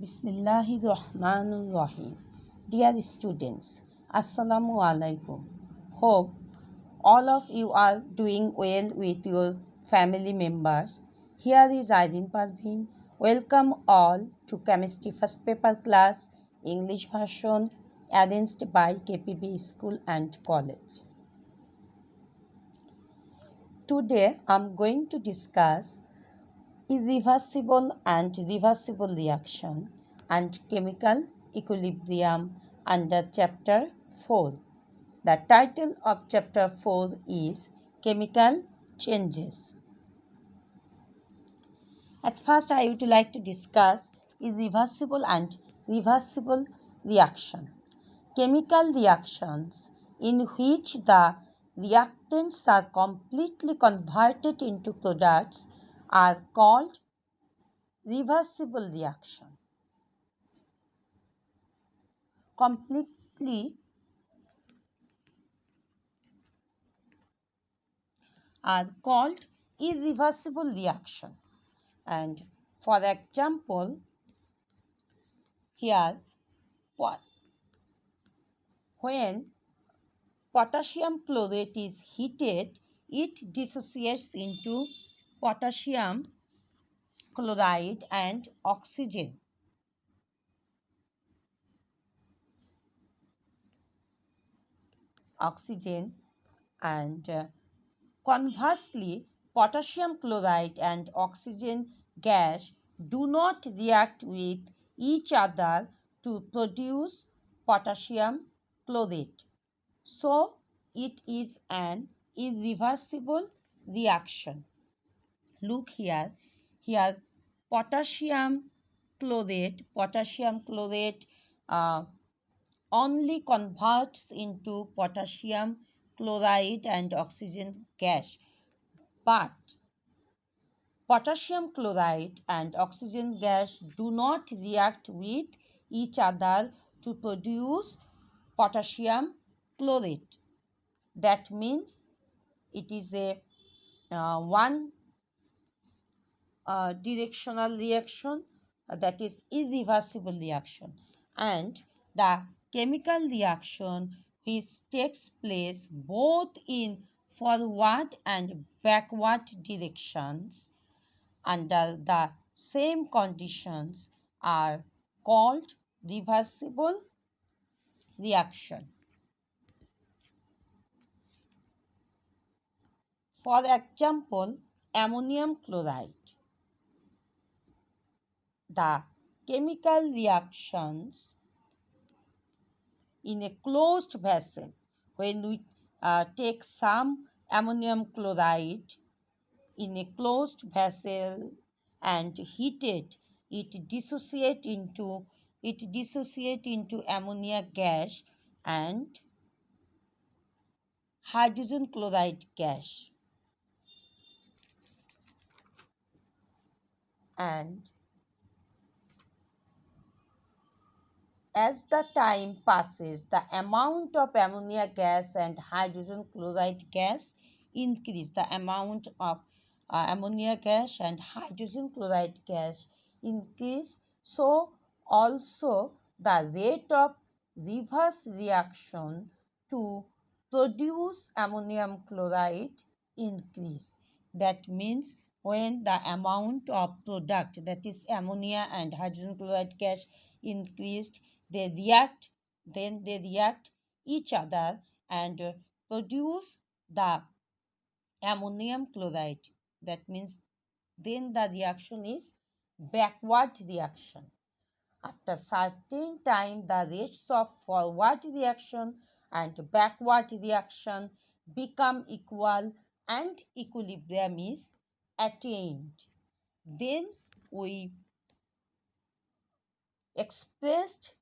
Bismillahirrahmanirrahim. Dear students, Assalamu alaikum. Hope all of you are doing well with your family members. Here is Aydin Parveen. Welcome all to Chemistry First Paper class, English version, arranged by KPB School and College. Today I am going to discuss irreversible and reversible reaction and chemical equilibrium under chapter 4. The title of chapter 4 is Chemical Changes. At first I would like to discuss irreversible and reversible reaction. Chemical reactions in which the reactants are completely converted into products are called reversible reaction. Completely are called irreversible reactions. And for example, here when potassium chlorate is heated, it dissociates into potassium chloride and oxygen. And conversely, potassium chloride and oxygen gas do not react with each other to produce potassium chlorate. So, it is an irreversible reaction. Look here, potassium chlorate only converts into potassium chloride and oxygen gas, but potassium chloride and oxygen gas do not react with each other to produce potassium chlorate. That means it is a one directional reaction, that is irreversible reaction, and the chemical reaction which takes place both in forward and backward directions under the same conditions are called reversible reaction. For example, ammonium chloride. The chemical reactions in a closed vessel, when we take some ammonium chloride in a closed vessel and heat it, it dissociates into ammonia gas and hydrogen chloride gas. And as the time passes, the amount of ammonia gas and hydrogen chloride gas increase. The amount of ammonia gas and hydrogen chloride gas increase. So also the rate of reverse reaction to produce ammonium chloride increase. That means when the amount of product, that is ammonia and hydrogen chloride gas, increased, they react each other and produce the ammonium chloride. That means then the reaction is backward reaction. After certain time, the rates of forward reaction and backward reaction become equal and equilibrium is attained. Then we expressed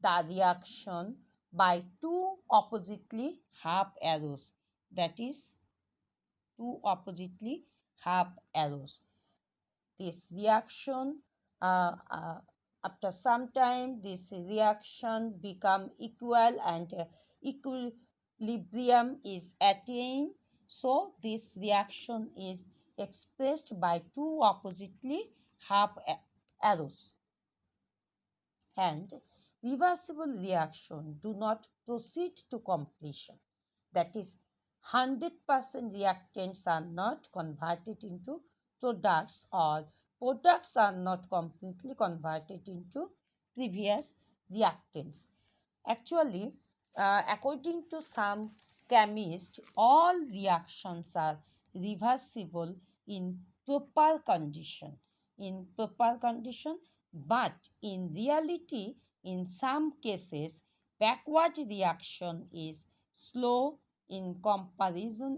the reaction by two oppositely half arrows, that is two oppositely half arrows. This reaction after some time this reaction become equal and equilibrium is attained. So this reaction is expressed by two oppositely half arose, and reversible reaction do not proceed to completion. That is, 100% reactants are not converted into products, or products are not completely converted into previous reactants. Actually, according to some chemists, all reactions are reversible in proper condition. In proper condition, but in reality, in some cases, backward reaction is slow in comparison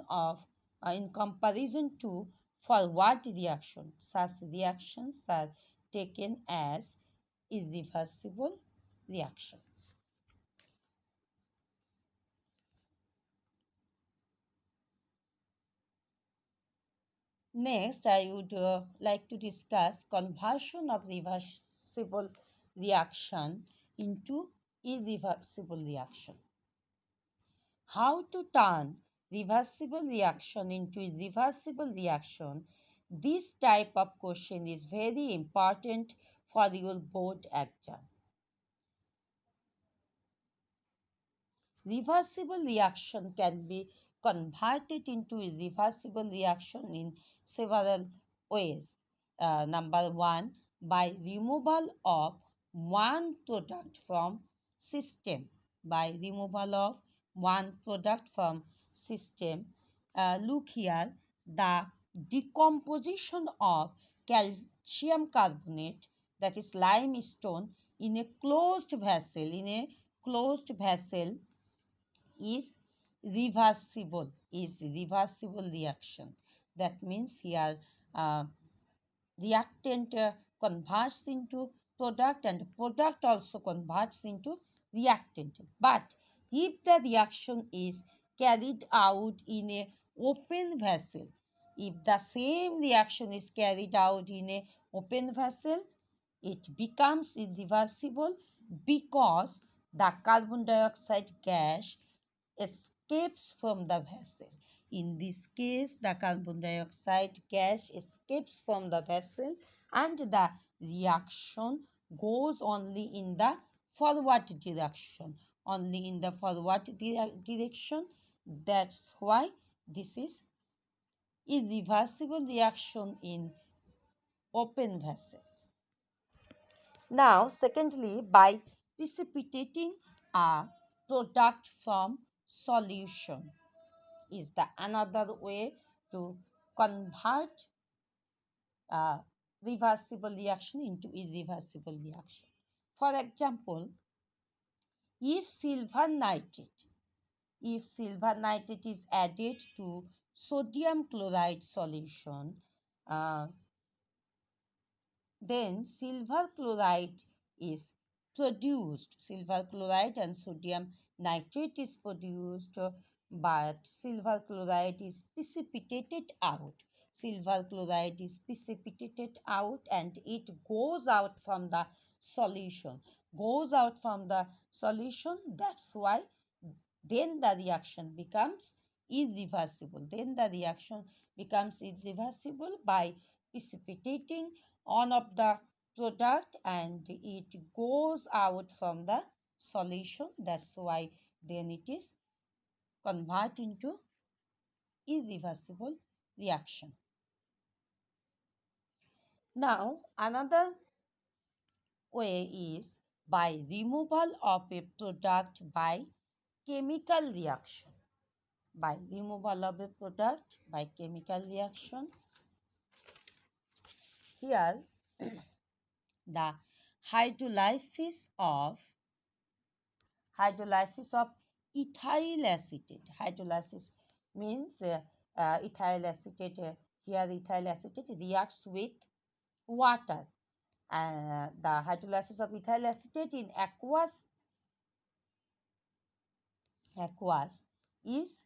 to forward reaction. Such reactions are taken as irreversible reaction. Next, I would like to discuss conversion of reversible reaction into irreversible reaction. How to turn reversible reaction into irreversible reaction? This type of question is very important for your board exam. Reversible reaction can be converted into irreversible reaction in several ways. Number one, by removal of one product from system. By removal of one product from system. Look here, the decomposition of calcium carbonate, that is limestone, in a closed vessel, is reversible reaction. That means here uh, reactant converts into product, and product also converts into reactant. But if the reaction is carried out in a open vessel, if the same reaction is carried out in a open vessel, it becomes irreversible because the carbon dioxide gas escapes from the vessel. In this case, the carbon dioxide gas escapes from the vessel and the reaction goes only in the forward direction. Only in the forward direction. That's why this is irreversible reaction in open vessel. Now, secondly, by precipitating a product from solution is the another way to convert a reversible reaction into irreversible reaction. For example, if silver nitrate, if silver nitrate is added to sodium chloride solution, uh, then silver chloride is produced. Silver chloride and sodium nitrate is produced, but silver chloride is precipitated out. Silver chloride is precipitated out and it goes out from the solution. Goes out from the solution. That's why then the reaction becomes irreversible. Then the reaction becomes irreversible by precipitating on of the product and it goes out from the solution. That's why then it is convert into irreversible reaction. Now another way is by removal of a product by chemical reaction. By removal of a product by chemical reaction. Here the hydrolysis of ethyl acetate. Hydrolysis means ethyl acetate. Here ethyl acetate reacts with water. The hydrolysis of ethyl acetate in aqueous is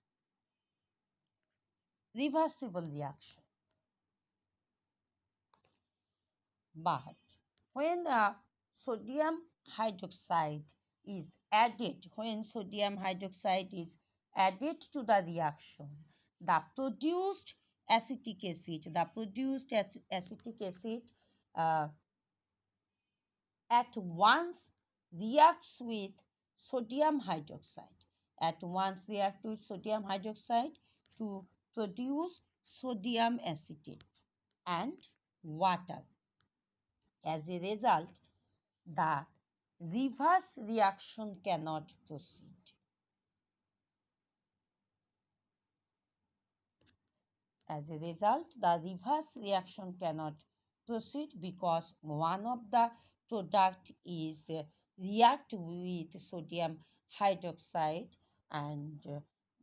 reversible reaction. But when sodium hydroxide is when sodium hydroxide is added to the reaction, the produced acetic acid uh, at once reacts with sodium hydroxide. At once react with sodium hydroxide to produce sodium acetate and water. As a result, the reverse reaction cannot proceed. As a result, the reverse reaction cannot proceed because one of the product is react with sodium hydroxide and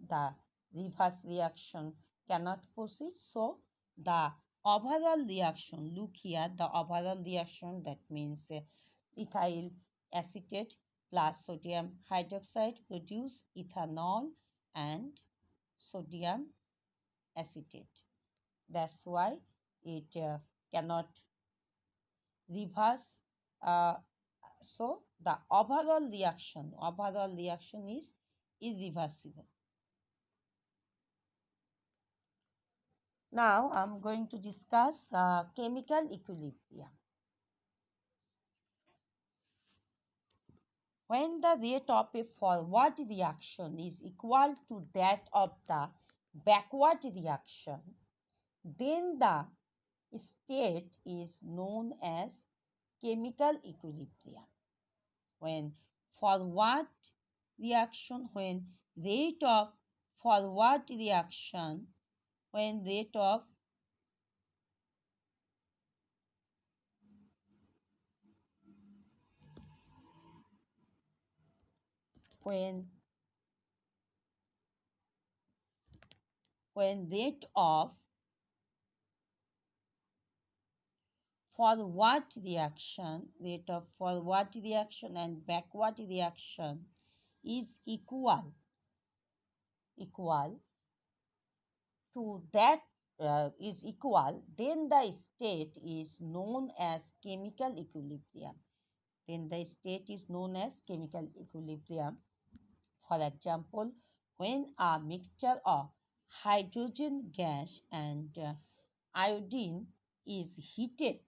the reverse reaction cannot proceed. So the overall reaction, look here, the overall reaction, that means ethyl acetate plus sodium hydroxide produce ethanol and sodium acetate. That's why it cannot reverse. Uh, so the overall reaction is irreversible. Now I'm going to discuss chemical equilibrium. When the rate of a forward reaction is equal to that of the backward reaction, then the state is known as chemical equilibrium. When forward when rate of forward reaction when rate of when rate of forward reaction and backward reaction is equal to that is equal, then the state is known as chemical equilibrium. For example, when a mixture of hydrogen gas and iodine is heated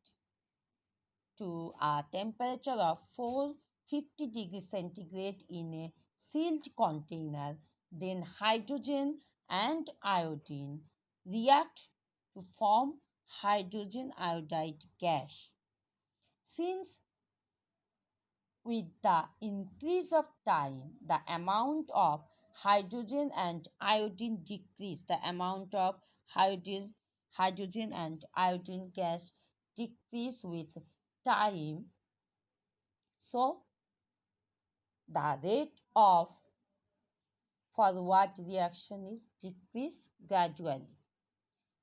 to a temperature of 450 degrees centigrade in a sealed container, then hydrogen and iodine react to form hydrogen iodide gas. Since with the increase of time, the amount of hydrogen and iodine decrease, the amount of hydrogen and iodine gas decrease with time. So, the rate of forward reaction is decreased gradually.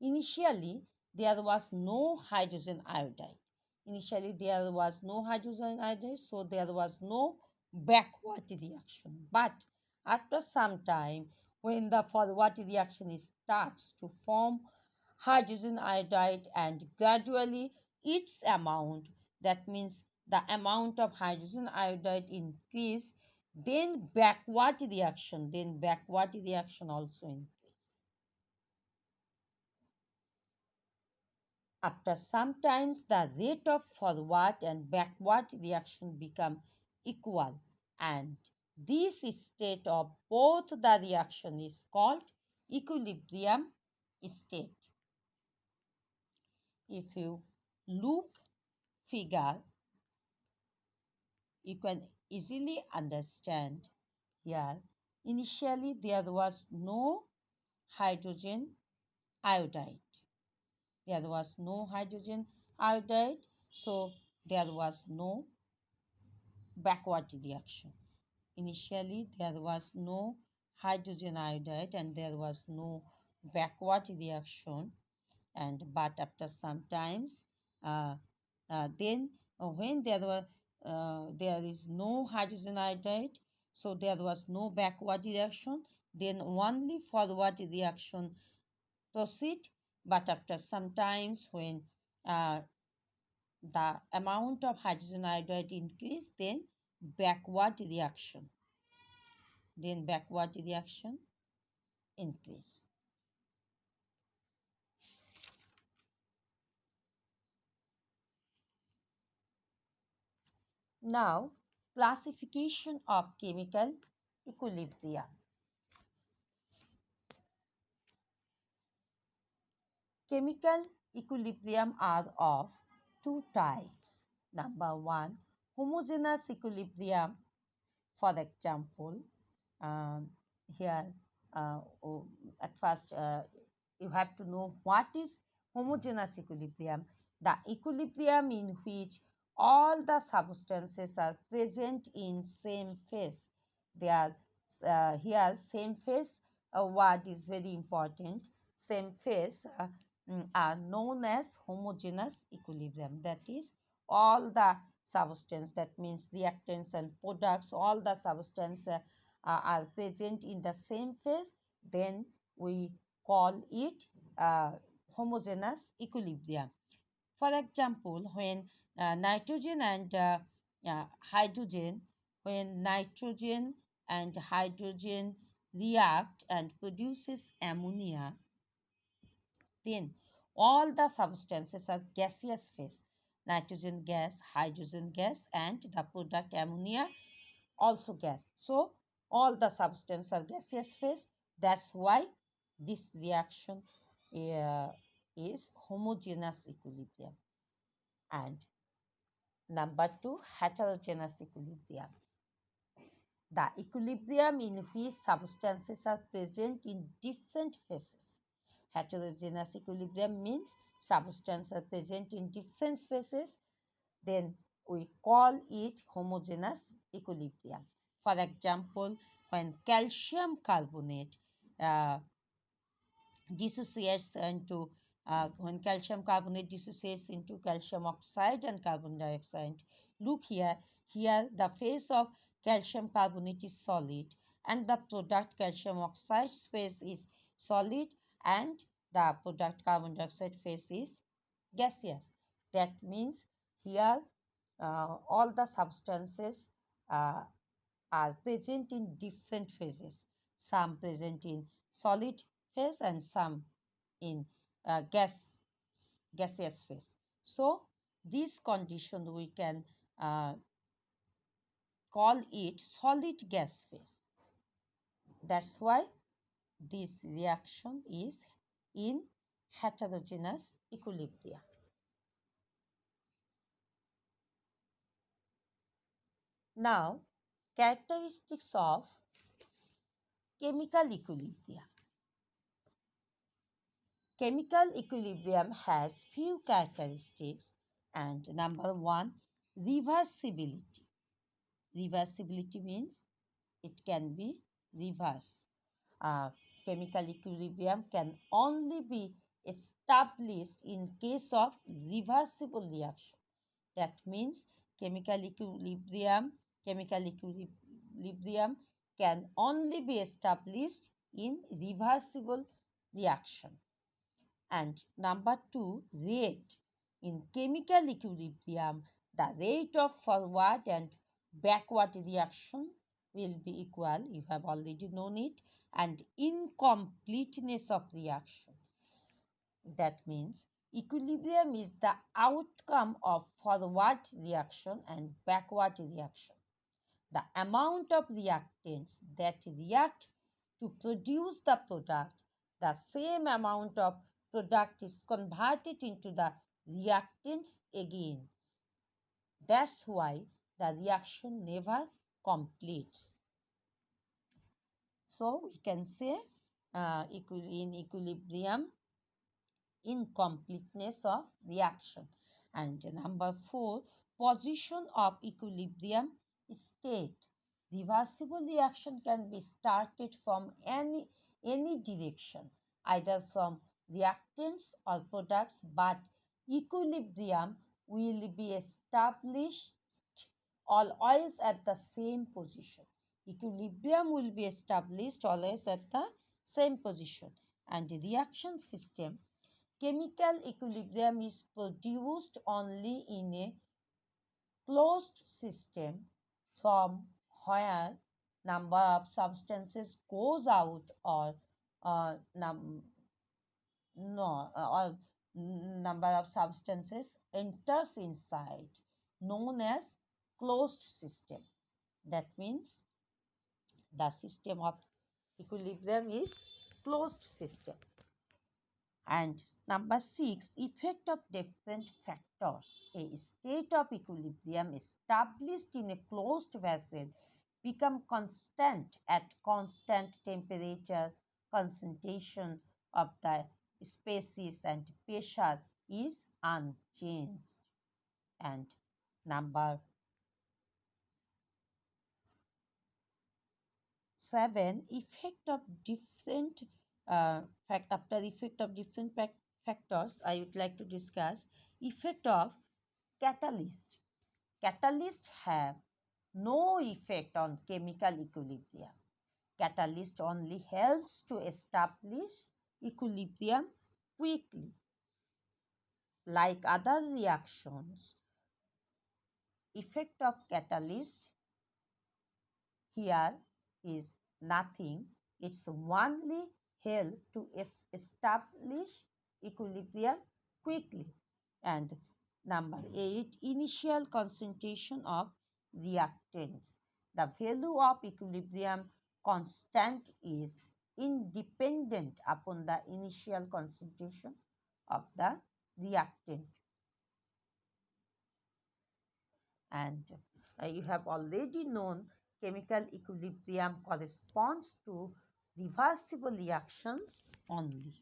Initially, there was no hydrogen iodide. So there was no backward reaction. But after some time, when the forward reaction starts to form hydrogen iodide and gradually its amount, that means the amount of hydrogen iodide increase, then backward reaction also increase. After some times, the rate of forward and backward reaction become equal, and this state of both the reaction is called equilibrium state. If you look figure, you can easily understand here. Initially, there was no hydrogen iodide. So there was no backward reaction. Initially, there was no hydrogen iodide and there was no backward reaction. But after some times, then when there is no hydrogen iodide, so there was no backward reaction. Then only forward reaction proceed. But after some times, when uh, the amount of hydrogen iodide increase, then backward reaction increase. Now, classification of chemical equilibrium. Chemical equilibrium are of two types. Number one, homogeneous equilibrium. For example, um, here at first you have to know what is homogeneous equilibrium. The equilibrium in which all the substances are present in same phase. They are here same phase word is very important. Same phase are known as homogeneous equilibrium. That is, all the substance, that means reactants and products, all the substance are present in the same phase, then we call it homogeneous equilibrium. For example, when nitrogen and hydrogen, when nitrogen and hydrogen react and produces ammonia, then all the substances are gaseous phase. Nitrogen gas, hydrogen gas, and the product ammonia also gas. So all the substances are gaseous phase. That's why this reaction uh, is homogeneous equilibrium. And number two, heterogeneous equilibrium. The equilibrium in which substances are present in different phases. Heterogeneous equilibrium means substances are present in different phases, then we call it homogeneous equilibrium. For example, when calcium carbonate uh, dissociates into when calcium carbonate dissociates into calcium oxide and carbon dioxide. Look here, here the phase of calcium carbonate is solid and the product calcium oxide phase is solid and the product carbon dioxide phase is gaseous. That means here all the substances uh, are present in different phases. Some present in solid phase and some in gaseous phase. So this condition we can call it solid gas phase. That's why this reaction is in heterogeneous equilibrium. Now, characteristics of chemical equilibrium. Chemical equilibrium has few characteristics, and number one, reversibility. Reversibility means it can be reversed. Uh, Chemical equilibrium can only be established in case of reversible reaction. That means chemical equilibrium can only be established in reversible reaction. And number two, rate. In chemical equilibrium, the rate of forward and backward reaction will be equal, you have already known it, and incompleteness of reaction. That means equilibrium is the outcome of forward reaction and backward reaction. The amount of reactants that react to produce the product, the same amount of product is converted into the reactants again. That's why the reaction never completes. So we can say in equilibrium, incompleteness of reaction. And number four, position of equilibrium state. Reversible reaction can be started from any direction, either from reactants or products, but equilibrium will be established always at the same position. Equilibrium will be established always at the same position. And the reaction system, chemical equilibrium is produced only in a closed system from where number of substances goes out or uh, num no or number of substances enters inside, known as closed system. That means the system of equilibrium is closed system. And number 6, effect of different factors. A state of equilibrium established in a closed vessel become constant at constant temperature, concentration of the species and pressure is unchanged. And number 7, effect of different after effect of different factors, I would like to discuss effect of catalyst. Catalysts have no effect on chemical equilibrium. Catalyst only helps to establish equilibrium quickly. Like other reactions, effect of catalyst here is nothing. It's only help to establish equilibrium quickly. And number 8, initial concentration of reactants. The value of equilibrium constant is independent upon the initial concentration of the reactant. And you have already known chemical equilibrium corresponds to reversible reactions only.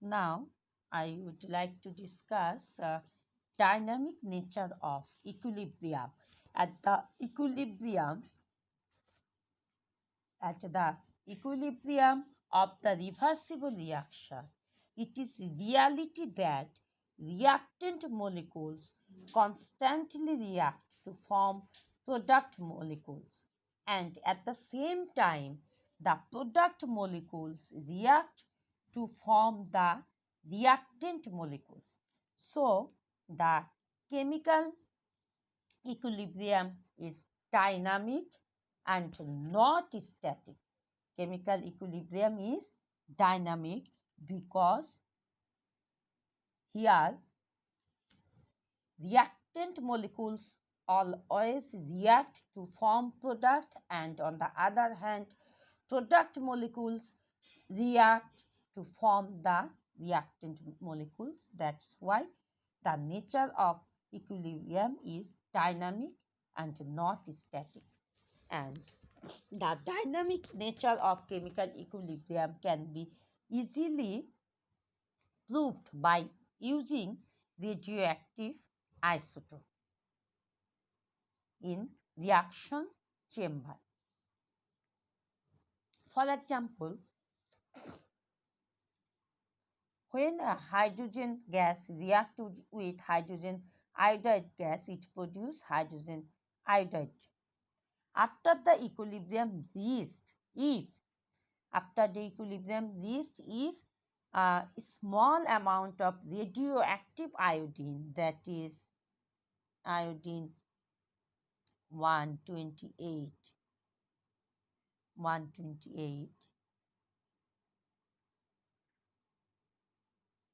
Now, I would like to discuss dynamic nature of equilibrium. At the equilibrium, at the equilibrium of the reversible reaction, it is reality that reactant molecules constantly react to form product molecules, and at the same time, the product molecules react to form the reactant molecules. So, the chemical equilibrium is dynamic and not static. Chemical equilibrium is dynamic because here reactant molecules always react to form product, and on the other hand product molecules react to form the reactant molecules. That's why the nature of equilibrium is dynamic and not static. And the dynamic nature of chemical equilibrium can be easily proved by using radioactive isotope in reaction chamber. For example, when a hydrogen gas reacts with hydrogen iodide gas, it produces hydrogen iodide. After the equilibrium reached, if after the equilibrium reached, if a small amount of radioactive iodine, that is iodine 128, 128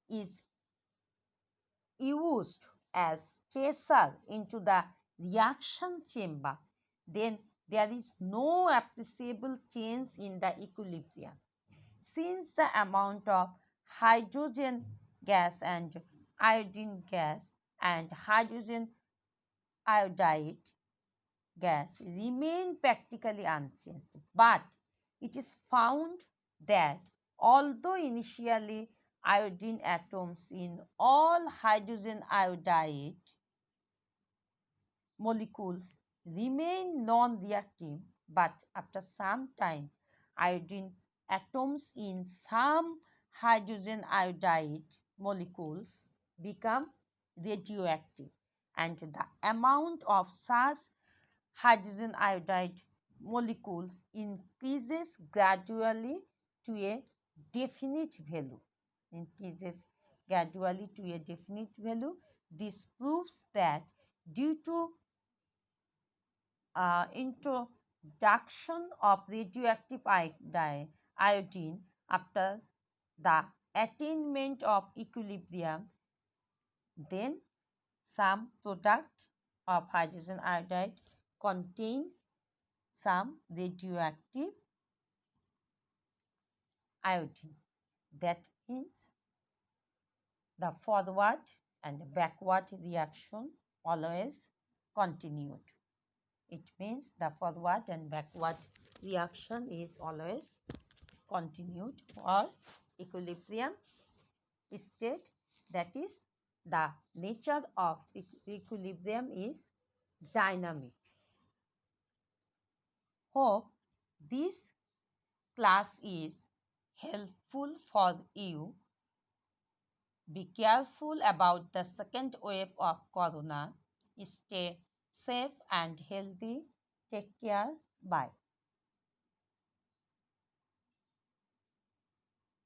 is used as tracer into the reaction chamber, then there is no appreciable change in the equilibrium. Since the amount of hydrogen gas and iodine gas and hydrogen iodide gas remain practically unchanged, but it is found that although initially iodine atoms in all hydrogen iodide molecules remain non-reactive, but after some time iodine atoms in some hydrogen iodide molecules become radioactive, and the amount of such hydrogen iodide molecules increases gradually to a definite value. Increases gradually to a definite value. This proves that due to introduction of radioactive iodine after the attainment of equilibrium, then some product of hydrogen iodide contain some radioactive iodine. That means the forward and backward reaction always continued. It means the forward and backward reaction is always continued for equilibrium state. That is, the nature of equilibrium is dynamic. Hope this class is helpful for you. Be careful about the second wave of corona. Stay safe and healthy. Take care. Bye.